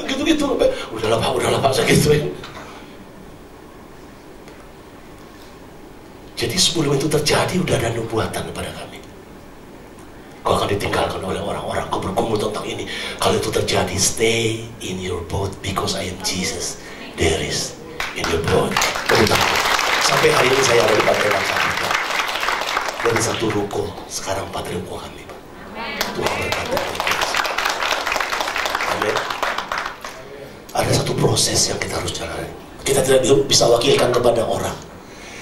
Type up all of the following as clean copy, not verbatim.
gitu-gitu. Udahlah Pak, saya gituin. Jadi sebelum itu terjadi udah ada nubuatan kepada kami. Kau akan ditinggalkan oleh orang-orang. Kau bergumul tentang ini. Kalau itu terjadi, stay in your boat because I am Jesus. There is in your boat. Sampai hari ini saya ada di Pantai Langkat. Dari satu ruko, sekarang 4 ruko kami, Pak. Tuhan berkata. Amin. Ada satu proses yang kita harus jalani. Kita tidak bisa wakilkan kepada orang.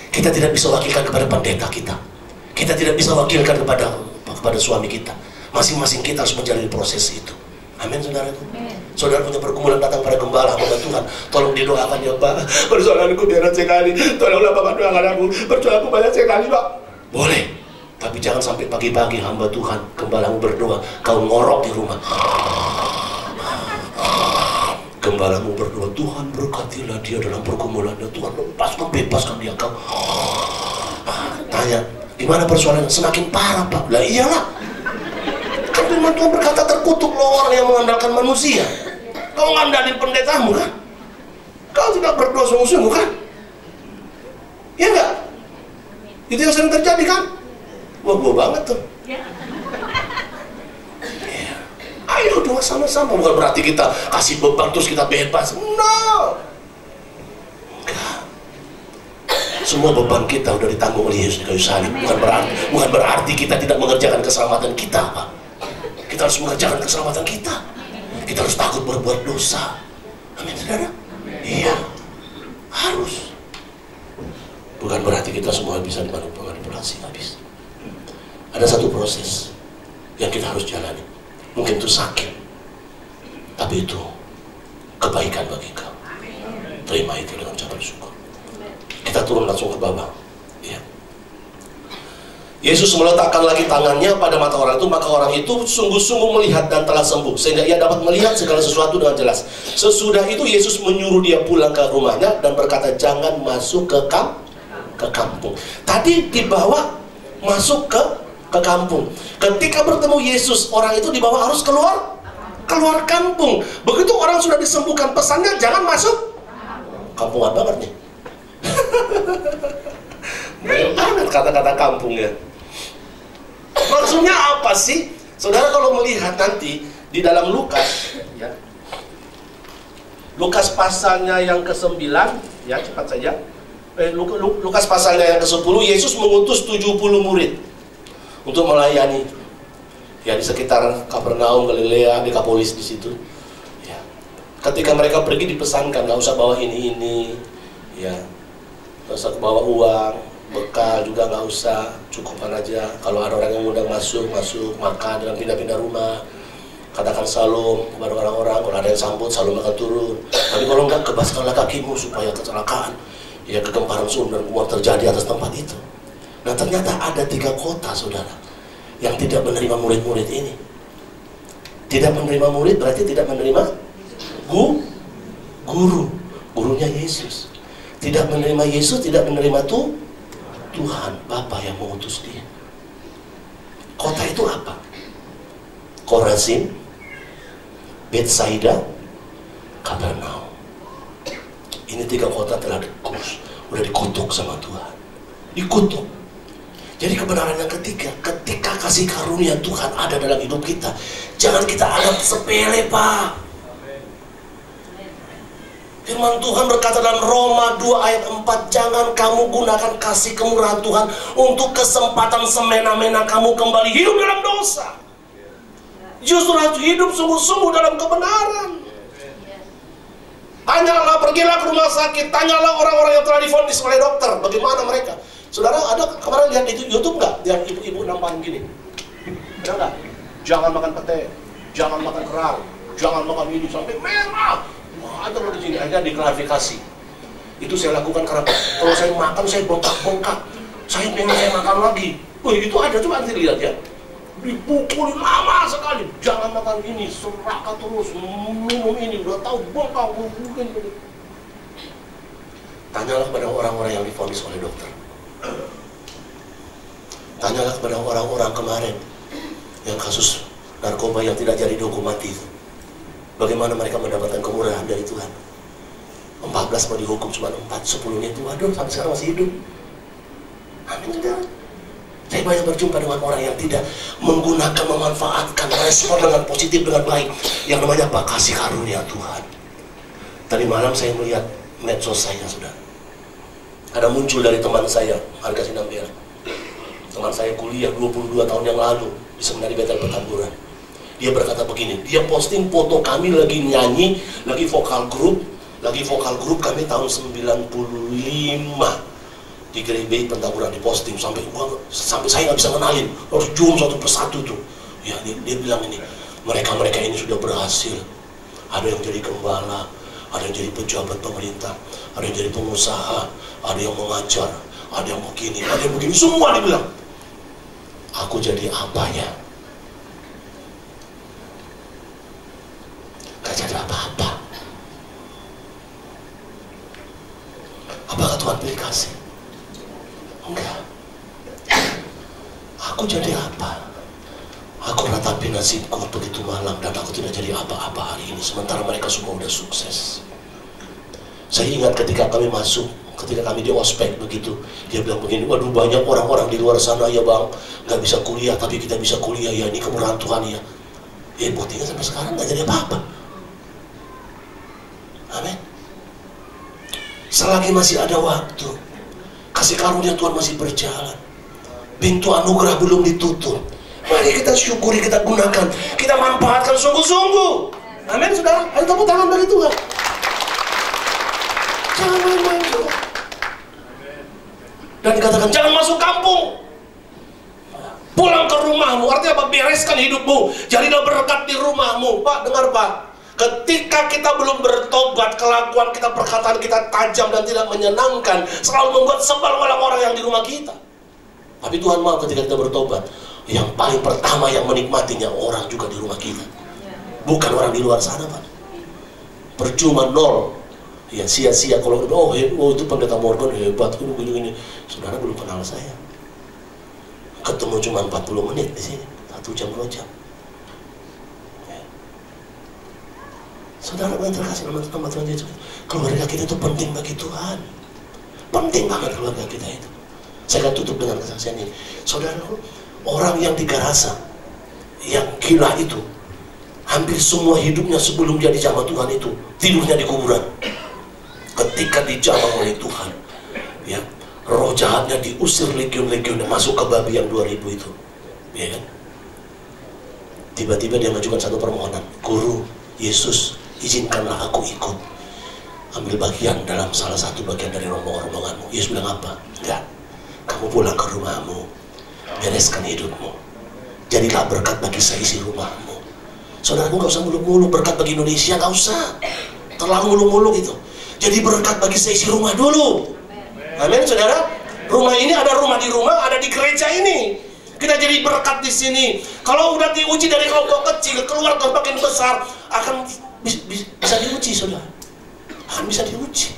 Kita tidak bisa wakilkan kepada pendeta kita. Kita tidak bisa wakilkan kepada suami kita. Masing-masing kita harus menjalani proses itu. Amin, saudaraku. Saudara punya pergumulan, datang pada gembala hamba Tuhan, tolong didoakan ya Pak. Persoalanku berat sekali, tolonglah Bapak doakan aku. Persoalanku banyak sekali Pak. Boleh, tapi jangan sampai pagi-pagi hamba Tuhan, gembalamu berdoa, kau ngorok di rumah. Gembalamu berdoa, Tuhan berkatilah dia dalam pergumulannya, Tuhan bebaskan dia. Kau tanya, gimana persoalannya? Semakin parah Pak. Lah iyalah, kan firman Tuhan berkata, terkutuk loh orang yang mengandalkan manusia. Kau ngandalin pendetamu kan? Kau tidak berdoa sungguh-sungguh kan? Iya enggak? Itu yang sering terjadi kan? Wah, gua banget tuh. Ayo doa sama-sama. Bukan berarti kita kasih beban terus kita bebas. No. Semua beban kita udah ditanggung oleh Yesus di kayu salib. Bukan berarti kita tidak mengerjakan keselamatan kita, Pak. Kita harus mengerjakan keselamatan kita. Kita harus takut berbuat dosa. Amin, saudara? Iya, harus. Bukan berarti kita semua bisa dimanipulasi, nggak bisa. Ada satu proses yang kita harus jalani. Mungkin itu sakit, tapi itu kebaikan bagi kau. Terima itu dengan ucapan syukur. Kita turun langsung ke bawah. Ya. Yesus meletakkan lagi tangannya pada mata orang itu, maka orang itu sungguh-sungguh melihat dan telah sembuh, sehingga ia dapat melihat segala sesuatu dengan jelas. Sesudah itu Yesus menyuruh dia pulang ke rumahnya dan berkata, jangan masuk ke kampung. Tadi dibawa masuk ke kampung. Ketika bertemu Yesus, orang itu dibawa harus keluar kampung. Begitu orang sudah disembuhkan, pesannya jangan masuk kampung. Apa banget nih? Banyak banget kata-kata kampung ya. Maksudnya apa sih? Saudara kalau melihat nanti di dalam Lukas ya, Lukas pasalnya yang ke-9 ya, cepat saja. Lukas pasalnya yang ke-10, Yesus mengutus 70 murid untuk melayani ya di sekitar Kapernaum, Galilea, Dekapolis di situ. Ya. Ketika mereka pergi dipesankan nggak usah bawa ini ya, nggak usah bawa uang, bekal juga nggak usah, cukupan aja. Kalau ada orang yang undang masuk makan dan pindah-pindah rumah. Katakan salam kepada orang-orang. Kalau ada yang sambut, salam akan turun. Tapi kalau enggak, kebaskanlah kakimu supaya kecelakaan ya, kegemparan sumber dan kuat terjadi atas tempat itu. Nah ternyata ada 3 kota saudara yang tidak menerima murid-murid ini. Tidak menerima murid berarti tidak menerima gurunya Yesus. Tidak menerima Yesus, tidak menerima Tuhan Bapa yang mengutus dia. Kota itu apa? Korazim, Betsaida, Kapernaum. Ini 3 kota telah udah dikutuk sama Tuhan. Dikutuk. Jadi kebenaran yang ketiga, ketika kasih karunia Tuhan ada dalam hidup kita, jangan kita anggap sepele, Pak. Firman Tuhan berkata dalam Roma 2 ayat 4, jangan kamu gunakan kasih kemurahan Tuhan untuk kesempatan semena-mena kamu kembali hidup dalam dosa. Justru harus hidup sungguh-sungguh dalam kebenaran. Tanyalah, pergilah ke rumah sakit, tanyalah orang-orang yang telah divonis oleh dokter, bagaimana mereka. Saudara, ada kemarin lihat di YouTube nggak? Yang ibu-ibu nampan gini, ada nggak? Jangan makan pete, jangan makan kerang, jangan makan ini sampai merah. Wah, ada di sini aja diklarifikasi. Itu saya lakukan karena kalau saya makan saya bengkak-bengkak. Saya pengen saya makan lagi. Itu ada, coba nanti lihat ya. Dipukulin lama sekali. Jangan makan ini, serakah terus, minum ini, udah tahu bengkak, mungkin. Tanyalah kepada orang-orang yang divonis oleh dokter. Tanyalah kepada orang-orang kemarin yang kasus narkoba yang tidak jadi dihukum mati itu. Bagaimana mereka mendapatkan kemurahan dari Tuhan? 14 mau dihukum cuma 4, 10-nya itu waduh sampai sekarang masih hidup. Amin saudara. Saya banyak berjumpa dengan orang yang tidak menggunakan, memanfaatkan, respon dengan positif, dengan baik. Yang namanya apa? Kasih karunia Tuhan. Tadi malam saya melihat medsos saya, saudara. Ada muncul dari teman saya, Harga Sinambela. Teman saya kuliah 22 tahun yang lalu di Seminari Betel Petamburan. Dia berkata begini, dia posting foto kami lagi nyanyi, lagi vokal grup kami tahun 95 di Gereja Petamburan, diposting sampai saya nggak bisa kenalin, harus zoom satu persatu tuh. Ya, dia bilang ini, mereka ini sudah berhasil. Ada yang jadi gembala, ada yang jadi pejabat pemerintah, ada yang jadi pengusaha, ada yang mengajar, ada yang begini, semua dibilang. Aku jadi apanya? Gak jadi apa-apa. Apakah Tuhan pilih kasih? Enggak. Aku jadi apa? Aku ratapi nasibku begitu malam dan aku tidak jadi apa-apa hari ini, sementara mereka semua udah sukses. Saya ingat ketika kami di ospek begitu, dia bilang begini, waduh banyak orang-orang di luar sana ya bang, nggak bisa kuliah tapi kita bisa kuliah ya, ini kemurahan Tuhan ya. Ya buktinya sampai sekarang nggak jadi apa-apa. Amin. Selagi masih ada waktu, kasih karunia Tuhan masih berjalan, pintu anugerah belum ditutup, mari kita syukuri, kita gunakan, kita manfaatkan sungguh-sungguh. Amin saudara. Ayo tepuk tangan bagi Tuhan. Jangan main-main saudara. Dan dikatakan jangan masuk kampung, pulang ke rumahmu. Artinya apa? Bereskan hidupmu, jadilah berkat di rumahmu. Pak, dengar Pak, ketika kita belum bertobat, kelakuan kita, perkataan kita tajam dan tidak menyenangkan, selalu membuat sebal orang-orang yang di rumah kita. Tapi Tuhan mau ketika kita bertobat, yang paling pertama yang menikmatinya orang juga di rumah kita, bukan orang di luar sana Pak. Percuma nol. Ya sia-sia kalau itu pendeta Morgan hebat, ini. Saudara belum kenal saya. Ketemu cuma 40 menit di sini, 1 jam 2 jam. Ya. Saudara yang terkasih nama Tuhan Yesus, keluarga kita itu penting bagi Tuhan. Penting banget keluarga kita itu. Saya akan tutup dengan kesaksian ini. Saudara, orang yang di Garasa, yang gila itu, hampir semua hidupnya sebelum dia dijamah Tuhan itu tidurnya di kuburan. Ketika dijamah oleh Tuhan, ya, roh jahatnya diusir legion-legionnya masuk ke babi yang 2000 itu, ya kan? Tiba-tiba dia mengajukan satu permohonan, Guru Yesus, izinkanlah aku ikut ambil bagian dalam salah satu bagian dari rombongan-rombonganmu. Yesus bilang apa? Enggak, kamu pulang ke rumahmu, bereskan hidupmu, jadilah berkat bagi seisi rumahmu. Saudaraku, gak usah muluk-muluk berkat bagi Indonesia, gak usah terlalu muluk-muluk itu. Jadi berkat bagi seisi rumah dulu. Amin saudara. Rumah ini ada rumah di rumah, ada di gereja ini. Kita jadi berkat di sini. Kalau udah diuji dari kelompok kecil keluar ke makin besar, akan bisa diuji saudara. Akan bisa diuji.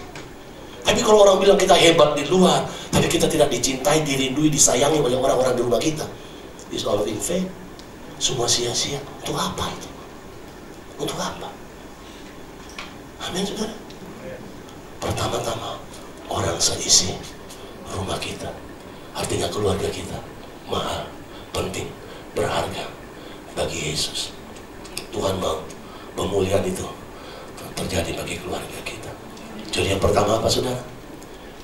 Tapi kalau orang bilang kita hebat di luar, tapi kita tidak dicintai, dirindui, disayangi oleh orang-orang di rumah kita, it's all in vain. Semua sia-sia. Untuk apa itu? Untuk apa? Amin saudara. Pertama-tama orang seisi rumah kita, artinya keluarga kita mahal, penting, berharga bagi Yesus. Tuhan mau pemulihan itu terjadi bagi keluarga kita. Jadi yang pertama apa saudara?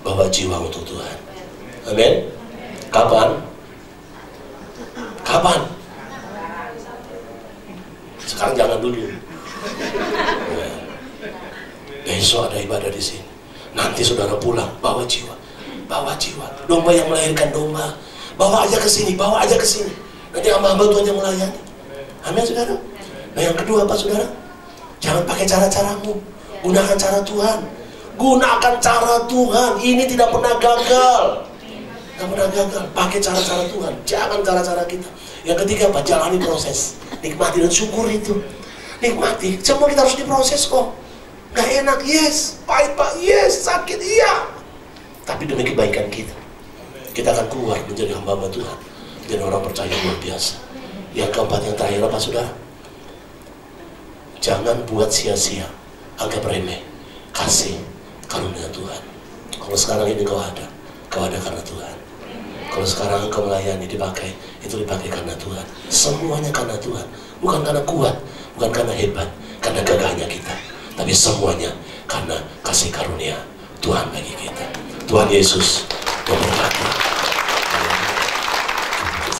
Bawa jiwa untuk Tuhan. Amin. Kapan? Kapan? Sekarang jangan dulu. Besok ada ibadah di sini. Nanti saudara pulang, bawa jiwa. Bawa jiwa. Domba yang melahirkan domba. Bawa aja ke sini, bawa aja ke sini. Nanti hamba-hamba Tuhan yang melayani. Amin saudara. Nah yang kedua apa saudara? Jangan pakai cara-caramu. Gunakan cara Tuhan. Gunakan cara Tuhan. Ini tidak pernah gagal. Tidak pernah gagal. Pakai cara-cara Tuhan. Jangan cara-cara kita. Yang ketiga apa? Jalani proses. Nikmati dan syukur itu. Nikmati. Semua kita harus diproses kok. Gak enak, yes. Pahit Pak, yes. Sakit, iya. Tapi demi kebaikan kita, kita akan keluar menjadi hamba Tuhan, jadi orang percaya luar biasa. Yang keempat, yang terakhir apa saudara? Jangan buat sia-sia, anggap remeh kasih karunia Tuhan. Kalau sekarang ini kau ada karena Tuhan. Kalau sekarang engkau melayani, dipakai, itu dipakai karena Tuhan. Semuanya karena Tuhan, bukan karena kuat, bukan karena hebat, karena gagahnya kita, tapi semuanya karena kasih karunia Tuhan bagi kita. Tuhan Yesus memberkati.